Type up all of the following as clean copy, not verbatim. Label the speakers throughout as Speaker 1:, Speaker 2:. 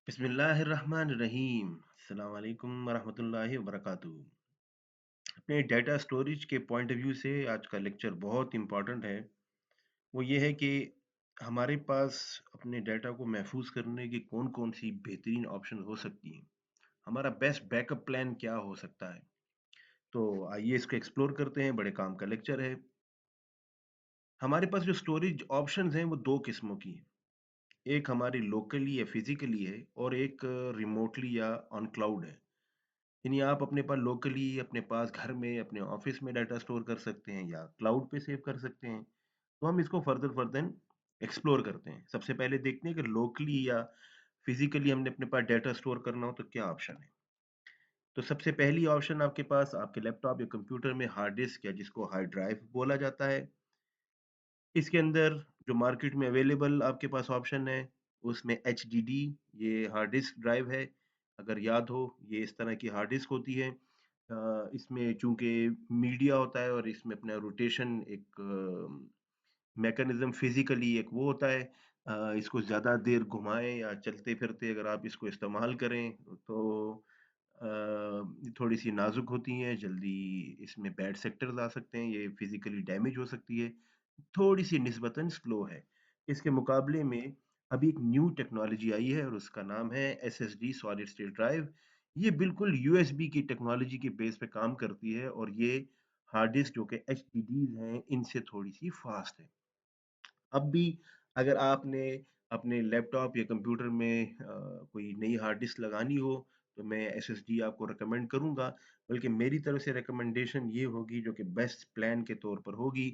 Speaker 1: बिस्मिल्लाहिर्रहमानिर्रहीम। अस्सलाम वालेकुम वरहमतुल्लाहि वबरकातुहू। अपने डेटा स्टोरेज के पॉइंट ऑफ व्यू से आज का लेक्चर बहुत इम्पोर्टेंट है। वो ये है कि हमारे पास अपने डेटा को महफूज करने की कौन-कौन सी बेहतरीन ऑप्शन हो सकती हैं। हमारा बेस्ट बैकअप प्लान क्या हो सकता है। तो आइए इसको एक्सप्लोर करते हैं, बड़े काम का लेक्चर है। हमारे पास जो स्टोरेज ऑप्शंस हैं वो 2 किस्मों की हैं। एक हमारी लोकली या फिज़िकली है और एक रिमोटली या ऑन क्लाउड है। यानी आप अपने पास लोकली अपने पास घर में, अपने ऑफ़िस में डाटा स्टोर कर सकते हैं या क्लाउड पे सेव कर सकते हैं। तो हम इसको फर्दर एक्सप्लोर करते हैं। सबसे पहले देखते हैं कि लोकली या फिज़िकली हमने अपने पास डाटा स्टोर करना हो तो क्या ऑप्शन है। तो सबसे पहली ऑप्शन आपके पास आपके लैपटॉप या कंप्यूटर में हार्ड डिस्क या जिसको हार्ड ड्राइव बोला जाता है। इसके अंदर जो मार्केट में अवेलेबल आपके पास ऑप्शन है, उसमें एचडीडी ये हार्ड डिस्क ड्राइव है। अगर याद हो, ये इस तरह की हार्ड डिस्क होती है। इसमें चूँकि मीडिया होता है और इसमें अपना रोटेशन एक मैकेनिज़्म फिज़िकली एक वो होता है। इसको ज़्यादा देर घुमाएँ या चलते-फिरते अगर आप इसको इस्तेमाल करें तो अ, थोड़ी-सी नाज़ुक होती हैं, जल्दी इसमें बैड सेक्टर्स आ सकते हैं, ये फिज़िकली डैमेज हो सकती है। थोड़ी-सी निस्बतन स्लो है। इसके मुकाबले में अभी एक न्यू टेक्नोलॉजी आई है और उसका नाम है एसएसडी सॉलिड स्टेट ड्राइव। ये बिल्कुल यूएसबी की टेक्नोलॉजी के बेस पे काम करती है और ये हार्ड डिस्क जो कि एचडीडीज़ हैं, इनसे थोड़ी-सी फ़ास्ट है। अब भी अगर आपने अपने लैपटॉप या कंप्यूटर में कोई नई हार्ड डिस्क लगानी हो, तो मैं एसएसडी आपको रिकमेंड करूँगा। बल्कि मेरी तरफ से रिकमेंडेशन ये होगी जो कि बेस्ट प्लान के तौर पर होगी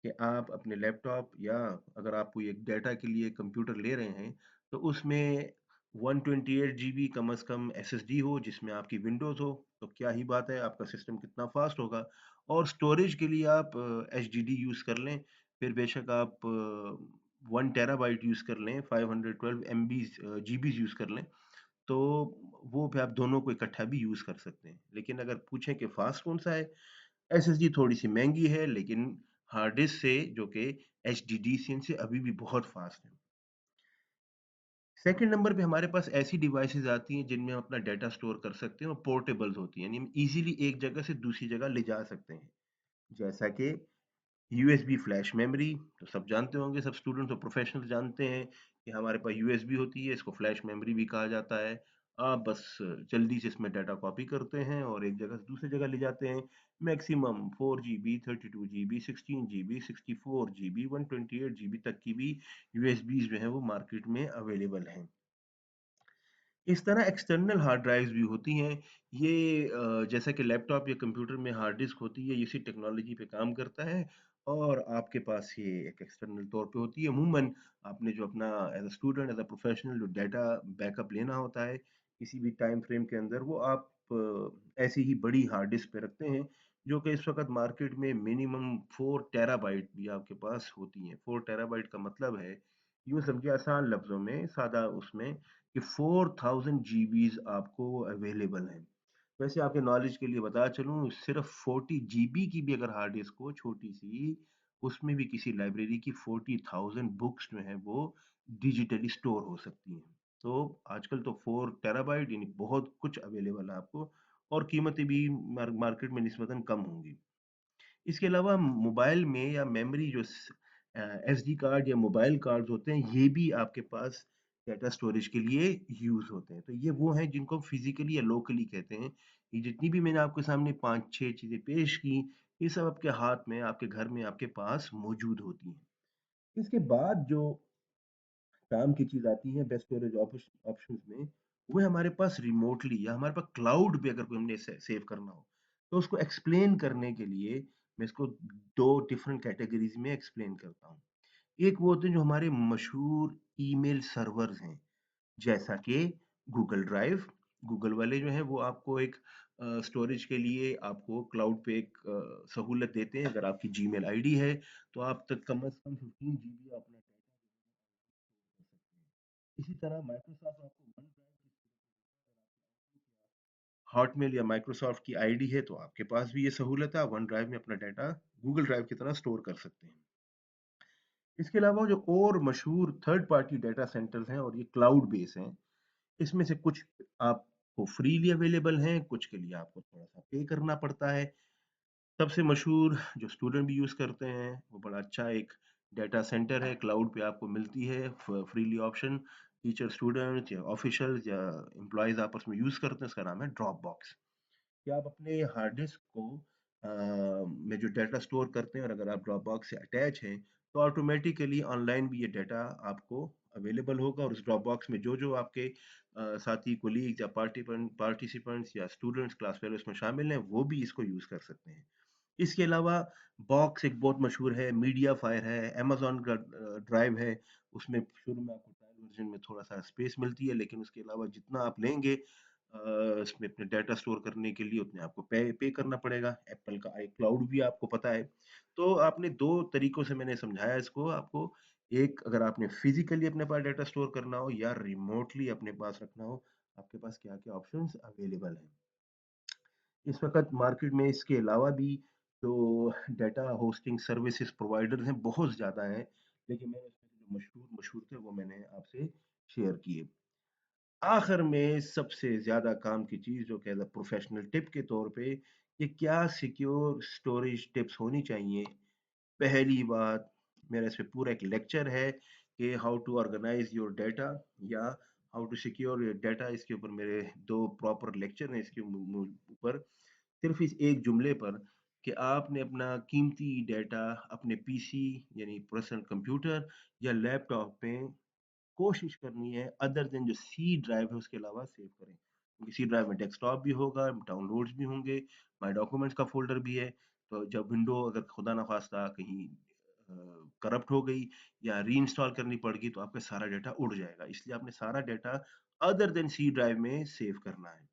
Speaker 1: कि आप अपने लैपटॉप या अगर आप कोई एक डेटा के लिए कंप्यूटर ले रहे हैं, तो उसमें 128 जीबी कम से कम एसएसडी हो जिसमें आपकी विंडोज़ हो, तो क्या ही बात है, आपका सिस्टम कितना फ़ास्ट होगा। और स्टोरेज के लिए आप एचडीडी यूज़ कर लें। फिर बेशक आप 1 टेराबाइट यूज़ कर लें, 512 एमबीज़ जीबीज़ यूज़ कर लें, तो वो भी आप दोनों को इकट्ठा भी यूज़ कर सकते हैं। लेकिन अगर पूछें कि फ़ास्ट कौन-सा है, एसएसडी थोड़ी-सी महँगी है, लेकिन हार्ड डिस्क से जो कि एचडीडी से अभी भी बहुत फ़ास्ट है। सेकंड नंबर पे हमारे पास ऐसी डिवाइसेज़ आती हैं जिनमें हम अपना डेटा स्टोर कर सकते हैं और पोर्टेबल्स होती हैं, यानी हम ईज़िली एक जगह से दूसरी जगह ले जा सकते हैं। जैसा कि यूएसबी फ्लैश मेमोरी तो सब जानते होंगे, सब स्टूडेंट्स और प्रोफेशनल्स जानते हैं कि हमारे पास यूएसबी होती है, इसको फ्लैश मेमोरी भी कहा जाता है। आप बस जल्दी से इसमें डाटा कॉपी करते हैं और एक जगह से दूसरी जगह ले जाते हैं। Maximum 4 GB, 32 GB, 16 GB, 64 GB, 128 GB तक की भी यूएसबीज़ जो हैं वो मार्केट में अवेलेबल हैं। इस तरह एक्सटर्नल हार्ड ड्राइव्स भी होती हैं। ये जैसा कि लैपटॉप या कंप्यूटर में हार्ड डिस्क होती है, इसी टेक्नोलॉजी पे काम करता है और आपके पास ये एक एक्सटर्नल तौर पे होती है। अमूमन आपने जो अपना as a student, as a professional जो डाटा बैकअप लेना होता है, किसी भी टाइम फ्रेम के अंदर, वो आप ऐसी ही बड़ी हार्ड डिस्क पे रखते हैं, जो कि इस वक़्त मार्केट में मिनिमम 4 टेराबाइट भी आपके पास होती हैं। 4 टेराबाइट का मतलब है, यूँ समझिए आसान लफ्ज़ों में, सादा उसमें कि 4000 जीबीज़ आपको अवेलेबल हैं। वैसे आपके नॉलेज के लिए बताया चलूँ, सिर्फ़ 40 जीबी की भी अगर हार्ड डिस्क हो छोटी-सी, उसमें भी किसी लाइब्रेरी की 40,000 बुक्स जो हैं वो डिजिटली स्टोर हो सकती हैं। तो आजकल तो 4 टेराबाइट यानी बहुत कुछ अवेलेबल है आपको और कीमतें भी मार्केट में निस्बतन कम होंगी। इसके अलावा मोबाइल में या मेमोरी जो एसडी कार्ड या मोबाइल कार्ड्स होते हैं, ये भी आपके पास डाटा स्टोरेज के लिए यूज़ होते हैं। तो ये वो हैं जिनको हम फिज़िकली या लोकली कहते हैं। ये जितनी भी मैंने आपके सामने 5-6 चीज़ें पेश की, ये सब आपके हाथ में, आपके घर में, आपके पास मौजूद होती हैं। इसके बाद जो काम की चीज़ आती है बेस्ट स्टोरेज ऑप्शंस में, वो है हमारे पास रिमोटली या हमारे पास क्लाउड पे अगर कोई हमने सेव करना हो, तो उसको एक्सप्लेन करने के लिए मैं इसको 2 डिफरेंट कैटेगरीज़ में एक्सप्लेन करता हूँ। एक वो होते हैं जो हमारे मशहूर ईमेल सर्वर्स हैं, जैसा कि गूगल ड्राइव। गूगल वाले जो हैं वो आपको एक स्टोरेज के लिए आपको क्लाउड पे एक सहूलत देते हैं। अगर आपकी जीमेल आईडी है, तो आप तक कम से कम 15 जीबी अपना डाटा कर सकते हैं। इसी तरह माइक्रोसॉफ्ट आपको वन ड्राइव हॉटमेल या माइक्रोसॉफ्ट की आईडी है तो आपके पास भी ये सहूलत है, आप वन ड्राइव में अपना डाटा गूगल ड्राइव की तरह स्टोर कर सकते हैं। इसके अलावा जो और मशहूर थर्ड पार्टी डाटा सेंटर्स हैं और ये क्लाउड बेस हैं, इसमें से कुछ आपको फ्रीली अवेलेबल हैं, कुछ के लिए आपको थोड़ा-सा पे करना पड़ता है। सबसे मशहूर जो स्टूडेंट भी यूज़ करते हैं, वो बड़ा अच्छा एक डेटा सेंटर है, क्लाउड पे आपको मिलती है फ्रीली ऑप्शन। टीचर स्टूडेंट्स या ऑफिशियल्स या एम्प्लॉइज़ आपस में यूज़ करते हैं, उसका नाम है ड्रॉपबॉक्स। कि आप अपने हार्ड डिस्क को में जो डेटा स्टोर करते हैं और अगर आप ड्रॉपबॉक्स से अटैच हैं, तो ऑटोमेटिकली ऑनलाइन भी ये डेटा आपको अवेलेबल होगा और उस ड्रॉपबॉक्स में जो-जो आपके साथी, कोलीग्स या पार्टिसिपेंट्स या स्टूडेंट्स क्लास फेलो इसमें शामिल हैं, वो भी इसको यूज़ कर सकते हैं। इसके अलावा बॉक्स एक बहुत मशहूर है, मीडिया फायर है, अमेज़न का ड्राइव है, उसमें शुरू में आपको ट्रायल वर्ज़न में थोड़ा-सा स्पेस मिलती है, लेकिन उसके अलावा जितना आप लेंगे इसमें अपने डाटा स्टोर करने के लिए उतने आपको पे करना पड़ेगा। एप्पल का आईक्लाउड भी आपको पता है। तो आपने 2 तरीकों से मैंने समझाया इसको आपको। एक अगर आपने फिज़िकली अपने पास डाटा स्टोर करना हो या रिमोटली अपने पास रखना हो, आपके पास क्या-क्या ऑप्शंस अवेलेबल हैं। इस वक़्त मार्केट में इसके अलावा भी जो डाटा होस्टिंग सर्विसेज़ प्रोवाइडर्स हैं, बहुत ज़्यादा हैं। लेकिन मैंने उसमें से जो मशहूर थे, वो मैंने आपसे शेयर किए। आखिर में सबसे ज़्यादा काम की चीज़ जो कि एज़ अ प्रोफ़ेशनल टिप के तौर पे कि क्या सिक्योर स्टोरेज टिप्स होनी चाहिए। पहली बात, मेरा इस पे पूरा एक लेक्चर है कि how to organise your data या how to secure your data. इसके ऊपर मेरे 2 प्रॉपर लेक्चर हैं इसके ऊपर। सिर्फ़ इस एक जुमले पर कि आपने अपना कीमती डाटा अपने पीसी यानी पर्सनल कंप्यूटर या लैपटॉप में कोशिश करनी है अदर देन जो सी ड्राइव है उसके अलावा सेव करें। क्योंकि सी ड्राइव में डेस्कटॉप भी होगा, डाउनलोड्स भी होंगे, माय डॉक्यूमेंट्स का फ़ोल्डर भी है। तो जब विंडो अगर खुदा ना ख़ास्ता कहीं करप्ट हो गई या रीइंस्टॉल करनी पड़ गई तो आपका सारा डाटा उड़ जाएगा। इसलिए आपने सारा data other than C drive में सेव करना है।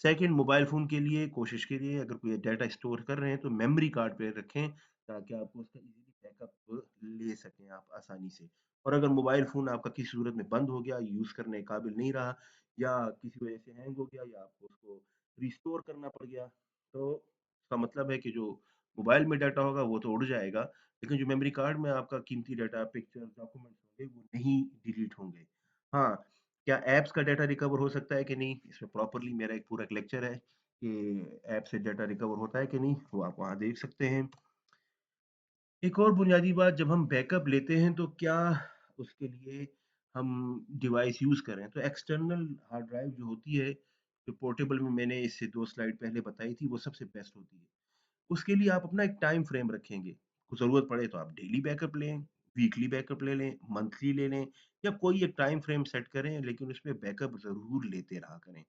Speaker 1: सेकंड, मोबाइल फ़ोन के लिए कोशिश करिए अगर कोई डाटा स्टोर कर रहे हैं तो मेमोरी कार्ड पे रखें ताकि आपको उसका ईज़िली बैकअप ले सकें आप आसानी से। और अगर मोबाइल फ़ोन आपका किसी सूरत में बंद हो गया, यूज़ करने के काबिल नहीं रहा या किसी वजह से हैंग हो गया या आपको उसको रिस्टोर करना पड़ गया, तो इसका मतलब है कि जो मोबाइल में डाटा होगा वो तो उड़ जाएगा, लेकिन जो मेमोरी कार्ड में आपका कीमती डाटा, पिक्चर्स, डॉक्यूमेंट्स होंगे वो नहीं डिलीट होंगे। हाँ, क्या ऐप्स का डाटा रिकवर हो सकता है कि नहीं? इसमें प्रॉपर्ली मेरा एक पूरा एक लेक्चर है कि ऐप से डाटा रिकवर होता है कि नहीं? वो आप वहाँ देख सकते हैं। एक और बुनियादी बात, जब हम बैकअप लेते हैं तो क्या उसके लिए हम डिवाइस यूज़ करें? तो एक्सटर्नल हार्ड ड्राइव जो होती है, जो पोर्टेबल में मैंने इससे 2 स्लाइड पहले बताई थी, वो सबसे बेस्ट होती है। उसके लिए आप अपना एक टाइम फ्रेम रखेंगे। ज़रूरत पड़े तो आप डेली बैकअप लें, वीकली बैकअप ले लें, मंथली ले लें या कोई एक टाइम फ्रेम सेट करें, लेकिन उसमें बैकअप ज़रूर लेते रहा करें।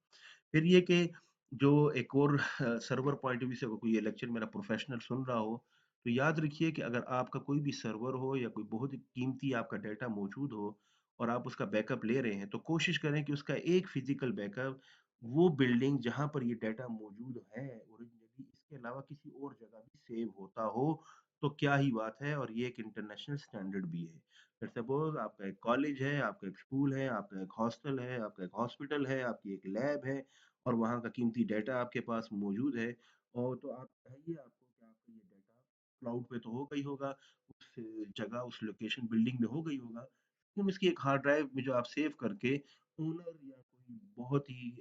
Speaker 1: फिर ये कि जो एक और सर्वर पॉइंट ऑफ व्यू से अगर कोई ये लेक्चर मेरा प्रोफेशनल सुन रहा हो, तो याद रखिए कि अगर आपका कोई भी सर्वर हो या कोई बहुत ही कीमती आपका डाटा मौजूद हो और आप उसका बैकअप ले रहे हैं, तो कोशिश करें कि उसका एक फिज़िकल बैकअप वो बिल्डिंग जहाँ पर ये डाटा मौजूद है ओरिजिनली, इसके अलावा किसी और जगह भी सेव होता हो, तो क्या ही बात है और ये एक इंटरनेशनल स्टैंडर्ड भी है। फिर सपोज़ आपका एक कॉलेज है, आपका एक स्कूल है, आपका एक हॉस्टल है, आपका एक हॉस्पिटल है, आपकी एक लैब है और वहाँ का कीमती डाटा आपके पास मौजूद है और तो आप चाहिए आपको कि आपका ये डाटा क्लाउड पे तो होगा ही होगा, उस जगह, उस लोकेशन बिल्डिंग में होगा ही होगा। लेकिन उसकी एक हार्ड ड्राइव में जो आप सेव करके ओनर या कोई बहुत ही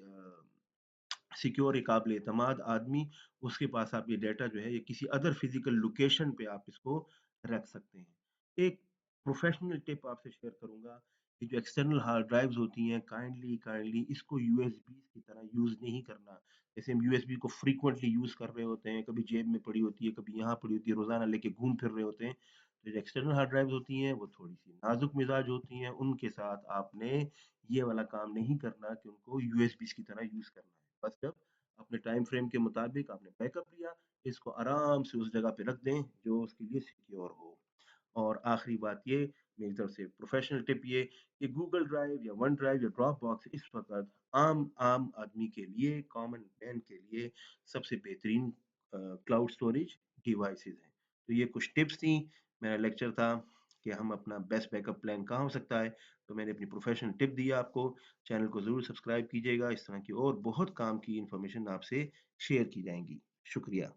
Speaker 1: सिक्योर, एक काबिल-एतमाद आदमी, उसके पास आप ये डाटा जो है ये किसी अदर फिज़िकल लोकेशन पे आप इसको रख सकते हैं। एक प्रोफ़ेशनल टिप आपसे शेयर करूँगा, ये जो एक्सटर्नल हार्ड ड्राइव्स होती हैं, काइंडली काइंडली इसको यूएसबी की तरह यूज़ नहीं करना। जैसे हम यूएसबी को फ्रीक्वेंटली यूज़ कर रहे होते हैं, कभी जेब में पड़ी होती है, कभी यहाँ पड़ी होती है, रोज़ाना लेके घूम फिर रहे होते हैं। तो जो एक्सटर्नल हार्ड ड्राइव्स होती हैं, वो थोड़ी-सी नाज़ुक मिज़ाज होती हैं, उनके साथ आपने ये वाला काम नहीं करना कि उनको यूएसबीज़ की तरह यूज़ करना है। बस जब अपने टाइम फ्रेम के मुताबिक आपने बैकअप लिया, इसको आराम से उस जगह पे रख दें जो उसके लिए सिक्योर हो। और आखिरी बात ये, मेरी तरफ से प्रोफेशनल टिप ये कि गूगल ड्राइव या वन ड्राइव या ड्रॉप बॉक्स इस वक़्त आम आम आदमी के लिए, कॉमन मैन के लिए सबसे बेहतरीन क्लाउड स्टोरेज डिवाइसेज़ हैं। तो ये कुछ टिप्स थी, मेरा लेक्चर था कि हम अपना बेस्ट बैकअप प्लान कहाँ हो सकता है, तो मैंने अपनी प्रोफेशनल टिप दी आपको। चैनल को ज़रूर सब्सक्राइब कीजिएगा, इस तरह की और बहुत काम की इन्फॉर्मेशन आपसे शेयर की जाएँगी। शुक्रिया।